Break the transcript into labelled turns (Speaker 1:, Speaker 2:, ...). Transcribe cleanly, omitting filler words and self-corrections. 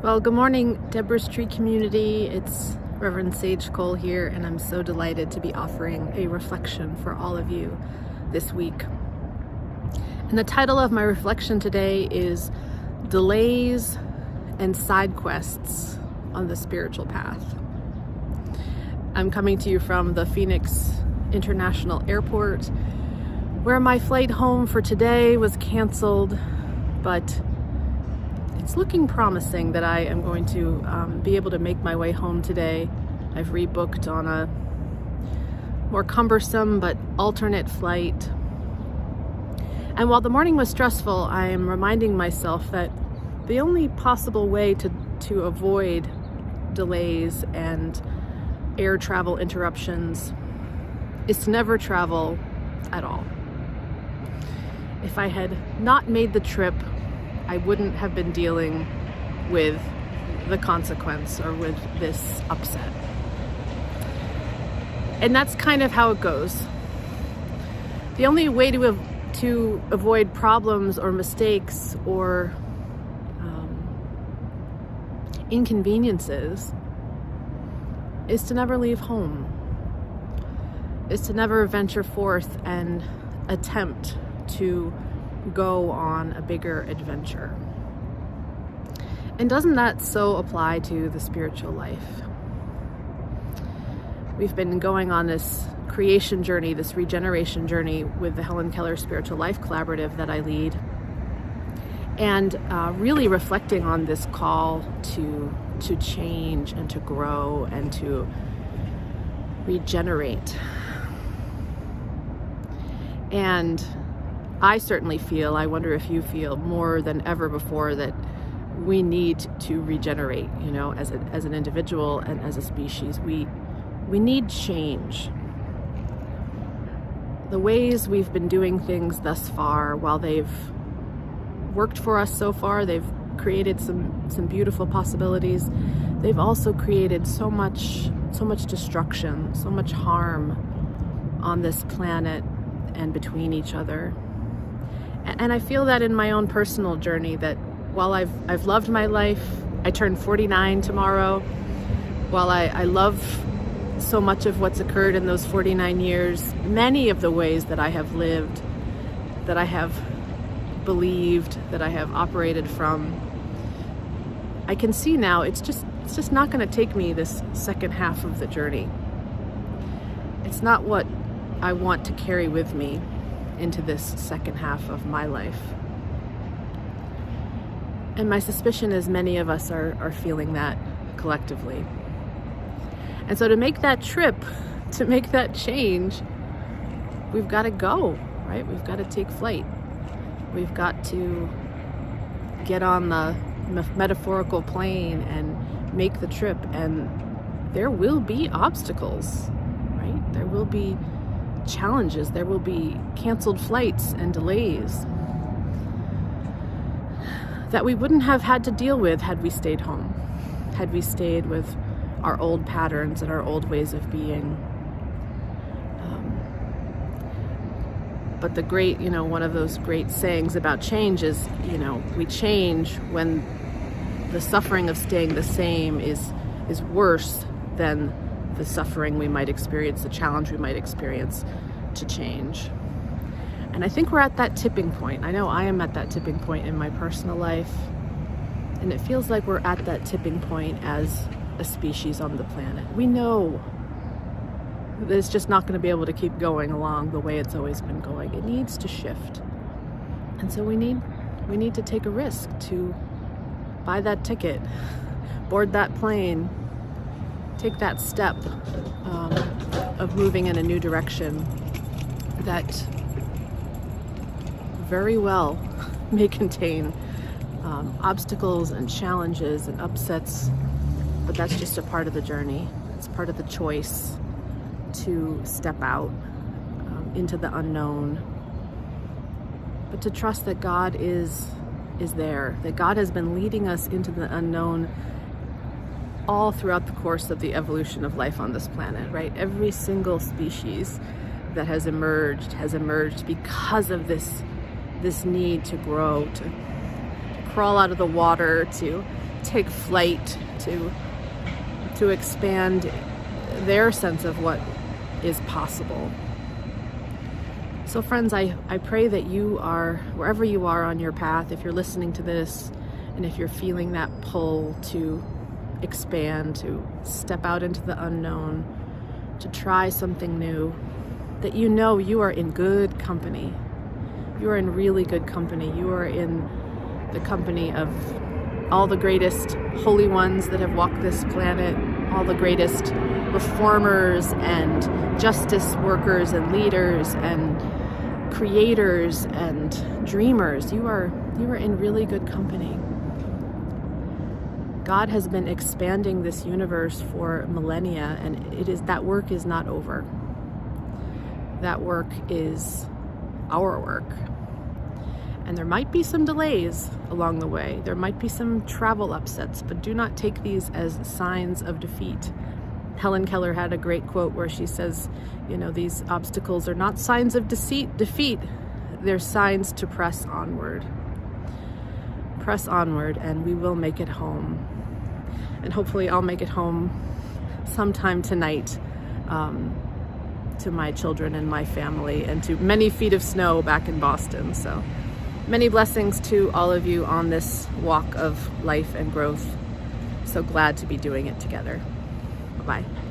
Speaker 1: Well, good morning, Deborah's Tree community. It's Reverend Sage Cole here, and I'm so delighted to be offering a reflection for all of you this week. And the title of my reflection today is Delays and Side Quests on the Spiritual Path. I'm coming to you from the Phoenix International Airport, where my flight home for today was canceled, but it's looking promising that I am going to be able to make my way home today. I've rebooked on a more cumbersome but alternate flight. And while the morning was stressful, I am reminding myself that the only possible way to avoid delays and air travel interruptions is to never travel at all. If I had not made the trip, I wouldn't have been dealing with the consequence or with this upset. And that's kind of how it goes. The only way to avoid problems or mistakes or inconveniences is to never leave home, is to never venture forth and attempt to go on a bigger adventure. And doesn't that so apply to the spiritual life? We've been going on this creation journey, this regeneration journey with the Helen Keller Spiritual Life Collaborative that I lead, and really reflecting on this call to change and to grow and to regenerate. And I certainly feel, I wonder if you feel more than ever before, that we need to regenerate, as an individual and as a species. We need change. The ways we've been doing things thus far, while they've worked for us so far, they've created some beautiful possibilities, they've also created so much destruction, so much harm on this planet and between each other. And I feel that in my own personal journey, that while I've loved my life, I turn 49 tomorrow, while I love so much of what's occurred in those 49 years, many of the ways that I have lived, that I have believed, that I have operated from, I can see now it's just not going to take me this second half of the journey. It's not what I want to carry with me into this second half of my life. And my suspicion is many of us are feeling that collectively. And so to make that trip, to make that change, we've got to go, right? We've got to take flight. We've got to get on the metaphorical plane and make the trip. And there will be obstacles, right? There will be challenges, there will be canceled flights and delays that we wouldn't have had to deal with had we stayed home, had we stayed with our old patterns and our old ways of being. But the great, one of those great sayings about change is, we change when the suffering of staying the same is worse than the suffering we might experience, the challenge we might experience to change. And I think we're at that tipping point. I know I am at that tipping point in my personal life. And it feels like we're at that tipping point as a species on the planet. We know that it's just not going to be able to keep going along the way it's always been going. It needs to shift. And so we need to take a risk to buy that ticket, board that plane, take that step of moving in a new direction that very well may contain obstacles and challenges and upsets, but that's just a part of the journey. It's part of the choice to step out into the unknown, but to trust that God is there, that God has been leading us into the unknown all throughout the course of the evolution of life on this planet, right? Every single species that has emerged because of this need to grow, to crawl out of the water, to take flight, to expand their sense of what is possible. So friends, I pray that you are, wherever you are on your path, if you're listening to this, and if you're feeling that pull to expand, to step out into the unknown, to try something new, that you know you are in good company. You are in really good company. You are in the company of all the greatest holy ones that have walked this planet, all the greatest reformers and justice workers and leaders and creators and dreamers. You are in really good company. God has been expanding this universe for millennia, and that work is not over. That work is our work. And there might be some delays along the way. There might be some travel upsets, but do not take these as signs of defeat. Helen Keller had a great quote where she says, these obstacles are not signs of defeat. They're signs to press onward. Press onward, and we will make it home. And hopefully I'll make it home sometime tonight, to my children and my family, and to many feet of snow back in Boston. So many blessings to all of you on this walk of life and growth. So glad to be doing it together. Bye-bye.